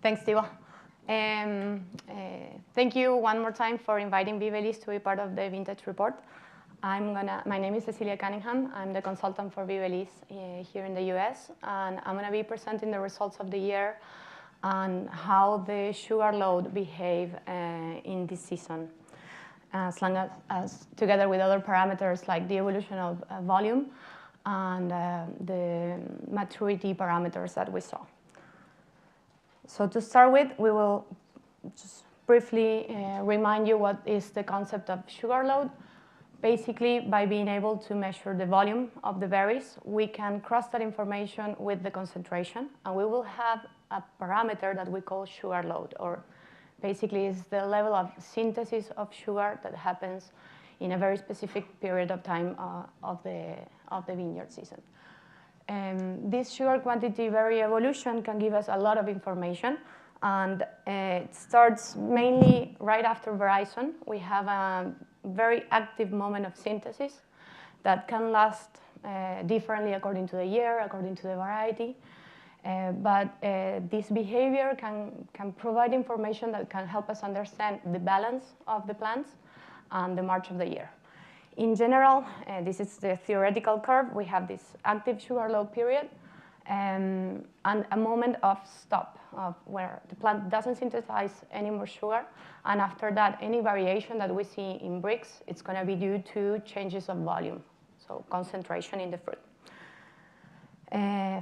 Thanks, Tivo. Thank you one more time for inviting Vivelys to be part of the Vintage Report. My name is Cecilia Cunningham. I'm the consultant for Vivelys here in the US, and I'm going to be presenting the results of the year and how the sugar load behave in this season, as long as together with other parameters like the evolution of volume and the maturity parameters that we saw. So to start with, we will just briefly remind you what is the concept of sugar load. Basically, by being able to measure the volume of the berries, we can cross that information with the concentration, and we will have a parameter that we call sugar load, or basically is the level of synthesis of sugar that happens in a very specific period of time of the vineyard season. This sugar quantity evolution can give us a lot of information, and it starts mainly right after veraison. We have a very active moment of synthesis that can last differently according to the year, according to the variety. But this behavior can provide information that can help us understand the balance of the plants and the march of the year. In general, this is the theoretical curve. We have this active sugar load period and a moment of stop where the plant doesn't synthesize any more sugar. And after that, any variation that we see in Brix, it's going to be due to changes of volume, so concentration in the fruit.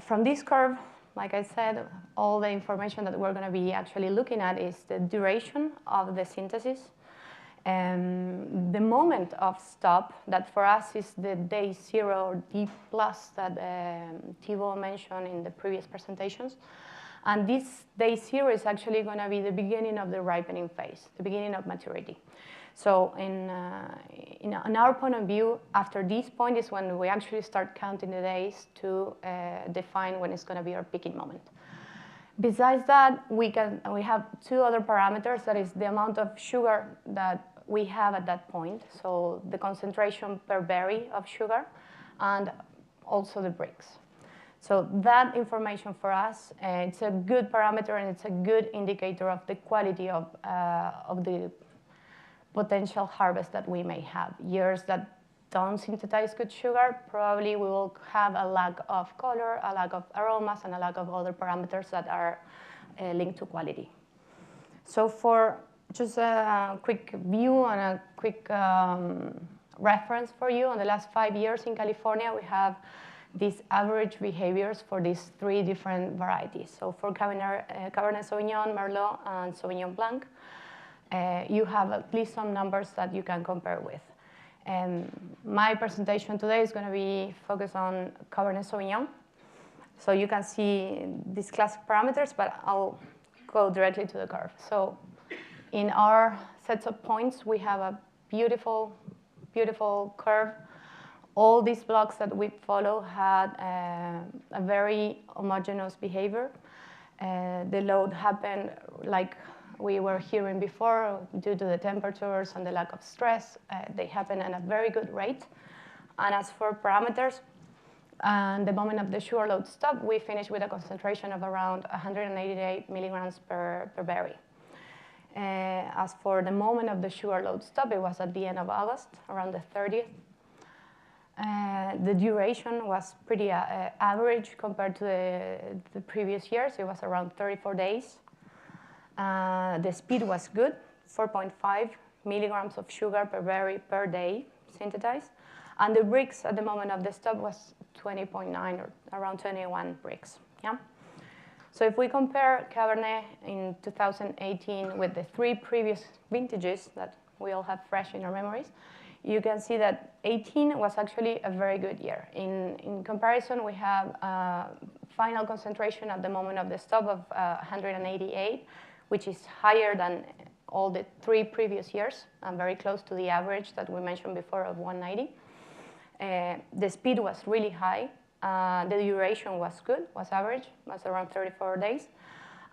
From this curve, like I said, all the information that we're going to be actually looking at is the duration of the synthesis, the moment of stop, that for us is the day 0 or D plus that Tivo mentioned in the previous presentations. And this day 0 is actually going to be the beginning of the ripening phase, the beginning of maturity. So in our point of view, after this point is when we actually start counting the days to define when it's going to be our picking moment. Besides that, we have two other parameters. That is the amount of sugar that we have at that point, so the concentration per berry of sugar, and also the Brix. So that information for us, it's a good parameter and it's a good indicator of the quality of the potential harvest that we may have. Years that don't synthesize good sugar, probably we will have a lack of color, a lack of aromas, and a lack of other parameters that are linked to quality. So for just a quick view and a quick reference for you, on the last 5 years in California, we have these average behaviors for these 3 different varieties. So for Cabernet Sauvignon, Merlot, and Sauvignon Blanc, you have at least some numbers that you can compare with. My presentation today is going to be focused on Cabernet Sauvignon. So you can see these classic parameters, but I'll go directly to the curve. So in our sets of points, we have a beautiful, beautiful curve. All these blocks that we follow had a very homogeneous behavior. The load happened like we were hearing before due to the temperatures and the lack of stress. They happen at a very good rate. And as for parameters, the moment of the sugar load stop, we finished with a concentration of around 188 milligrams per berry. As for the moment of the sugar load stop, it was at the end of August, around the 30th. The duration was pretty average compared to the previous years. It was around 34 days. The speed was good, 4.5 milligrams of sugar per berry per day synthesized. And the Brix at the moment of the stop was 20.9 or around 21 Brix. Yeah? So if we compare Cabernet in 2018 with the 3 previous vintages that we all have fresh in our memories, you can see that 18 was actually a very good year. In comparison, we have a final concentration at the moment of the stop of 188, which is higher than all the 3 previous years and very close to the average that we mentioned before of 190. The speed was really high. The duration was good, was average, was around 34 days.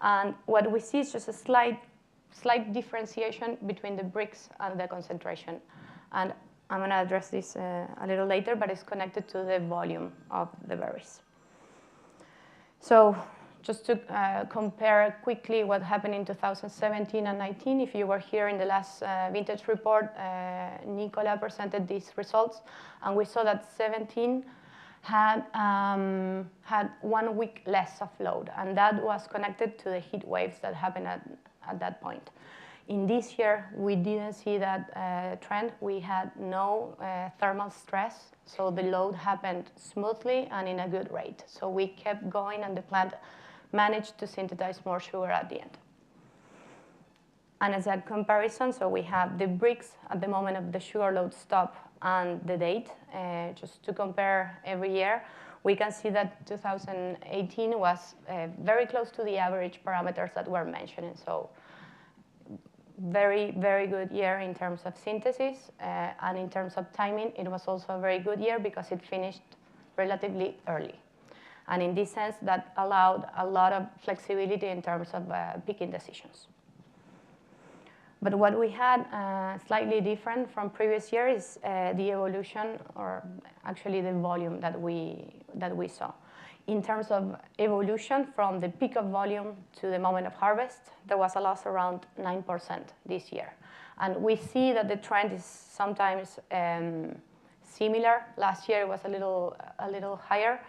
And what we see is just a slight differentiation between the Brix and the concentration. And I'm going to address this a little later, but it's connected to the volume of the berries. So just to compare quickly what happened in 2017 and 19, if you were here in the last vintage report, Nicola presented these results, and we saw that 17 had 1 week less of load, and that was connected to the heat waves that happened at that point. In this year, we didn't see that trend. We had no thermal stress, so the load happened smoothly and in a good rate. So we kept going, and the plant managed to synthesize more sugar at the end. And as a comparison, so we have the bricks at the moment of the sugar load stop and the date. Just to compare every year, we can see that 2018 was very close to the average parameters that were mentioned. So very, very good year in terms of synthesis. And in terms of timing, it was also a very good year because it finished relatively early. And in this sense, that allowed a lot of flexibility in terms of picking decisions. But what we had slightly different from previous year is the evolution, or actually the volume that we saw. In terms of evolution from the peak of volume to the moment of harvest, there was a loss around 9% this year. And we see that the trend is sometimes similar. Last year it was a little higher.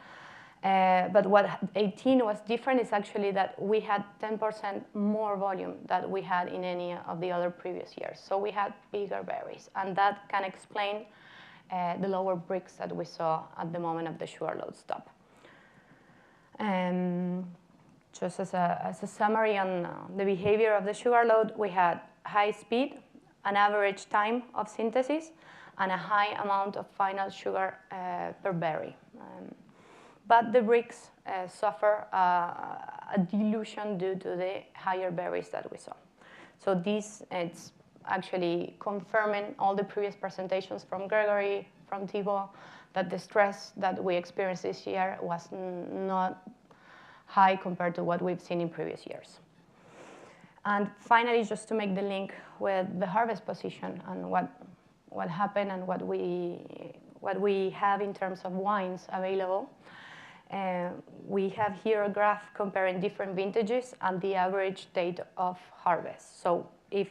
But what 18 was different is actually that we had 10% more volume than we had in any of the other previous years. So we had bigger berries, and that can explain the lower bricks that we saw at the moment of the sugar load stop. Just as a summary on the behavior of the sugar load, we had high speed, an average time of synthesis, and a high amount of final sugar per berry. But the bricks suffer a dilution due to the higher berries that we saw. So this it's actually confirming all the previous presentations from Gregory, from Thibaut, that the stress that we experienced this year was not high compared to what we've seen in previous years. And finally, just to make the link with the harvest position and what happened and what we have in terms of wines available, we have here a graph comparing different vintages and the average date of harvest. So if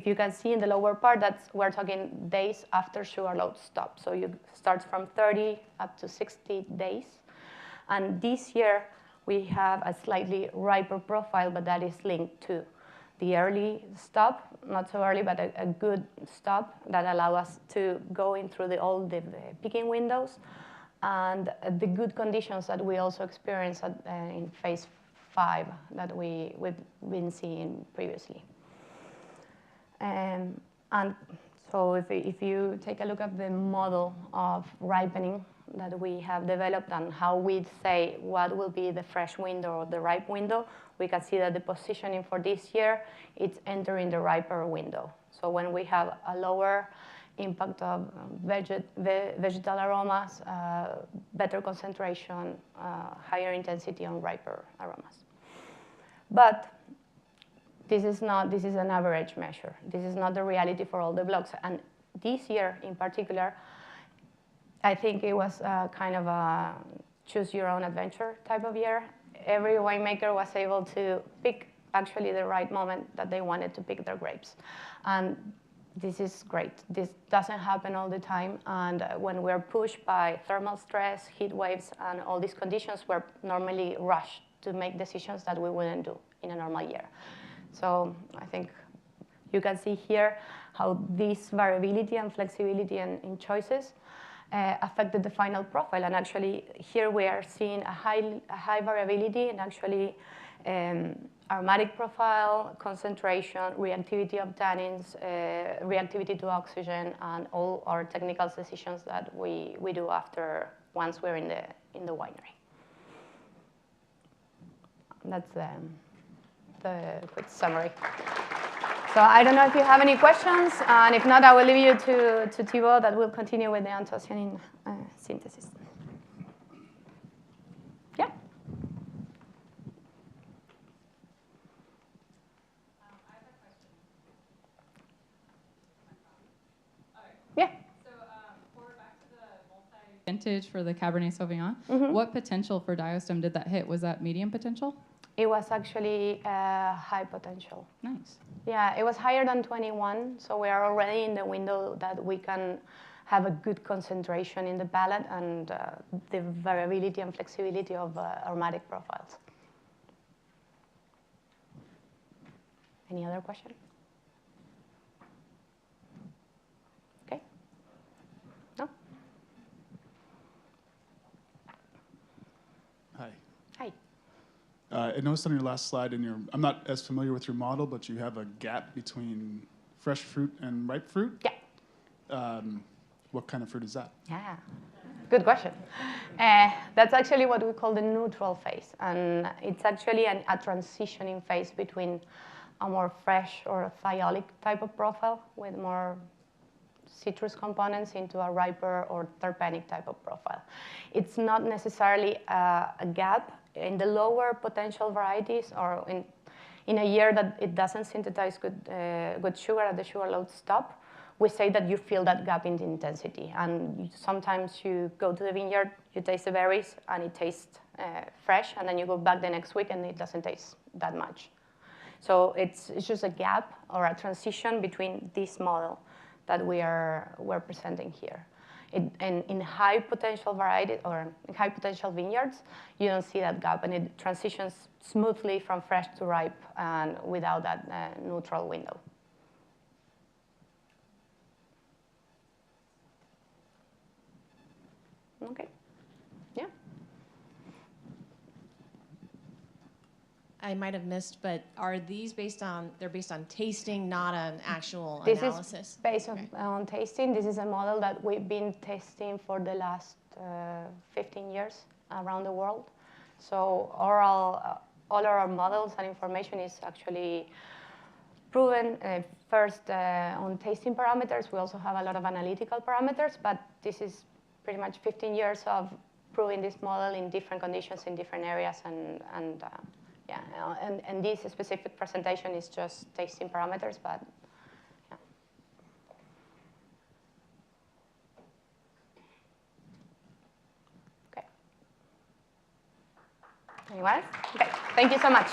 you can see in the lower part, we're talking days after sugar load stop. So you start from 30 up to 60 days. And this year, we have a slightly riper profile, but that is linked to the early stop, not so early, but a good stop that allow us to go in through all the picking windows, and the good conditions that we also experienced in phase 5 that we've been seeing previously. And so if you take a look at the model of ripening that we have developed and how we say what will be the fresh window or the ripe window, we can see that the positioning for this year, it's entering the riper window. So when we have a lower impact of vegetal aromas, better concentration, higher intensity on riper aromas. But this is an average measure. This is not the reality for all the blocks. And this year in particular, I think it was kind of a choose your own adventure type of year. Every winemaker was able to pick actually the right moment that they wanted to pick their grapes. And this is great. This doesn't happen all the time. And when we're pushed by thermal stress, heat waves, and all these conditions, we're normally rushed to make decisions that we wouldn't do in a normal year. So I think you can see here how this variability and flexibility in choices affected the final profile. And actually, here we are seeing a high variability in actually aromatic profile, concentration, reactivity of tannins, reactivity to oxygen, and all our technical decisions that we do once we're in the winery. That's the quick summary. So I don't know if you have any questions, and if not, I will leave you to Thibaut that will continue with the anthocyanic synthesis. Yeah. I have a question. Yeah. So forward back to the vintage for the Cabernet Sauvignon. Mhm. What potential for diastem did that hit? Was that medium potential? It was actually high potential. Nice. Yeah, it was higher than 21, so we are already in the window that we can have a good concentration in the palate and the variability and flexibility of aromatic profiles. Any other question? Okay. No? Hi. Hi. I noticed on your last slide, I'm not as familiar with your model, but you have a gap between fresh fruit and ripe fruit. Yeah. What kind of fruit is that? Yeah, good question. That's actually what we call the neutral phase. And it's actually a transitioning phase between a more fresh or thiolic type of profile with more citrus components into a riper or terpenic type of profile. It's not necessarily a gap in the lower potential varieties or in a year that it doesn't synthesize good sugar at the sugar load stop. We say that you feel that gap in the intensity. And sometimes you go to the vineyard, you taste the berries, and it tastes fresh, and then you go back the next week, and it doesn't taste that much. So it's just a gap or a transition between this model that we're presenting here. And in high potential varieties or in high potential vineyards, you don't see that gap, and it transitions smoothly from fresh to ripe and without that neutral window. Okay. Yeah. I might have missed, but are these they're based on tasting, not an actual This analysis? is based on tasting. This is a model that we've been testing for the last 15 years around the world. So all our models and information is actually proven first on tasting parameters. We also have a lot of analytical parameters, but this is pretty much 15 years of proving this model in different conditions in different areas, and this specific presentation is just tasting parameters, but yeah. Okay. Anyone else? Okay. Thank you so much.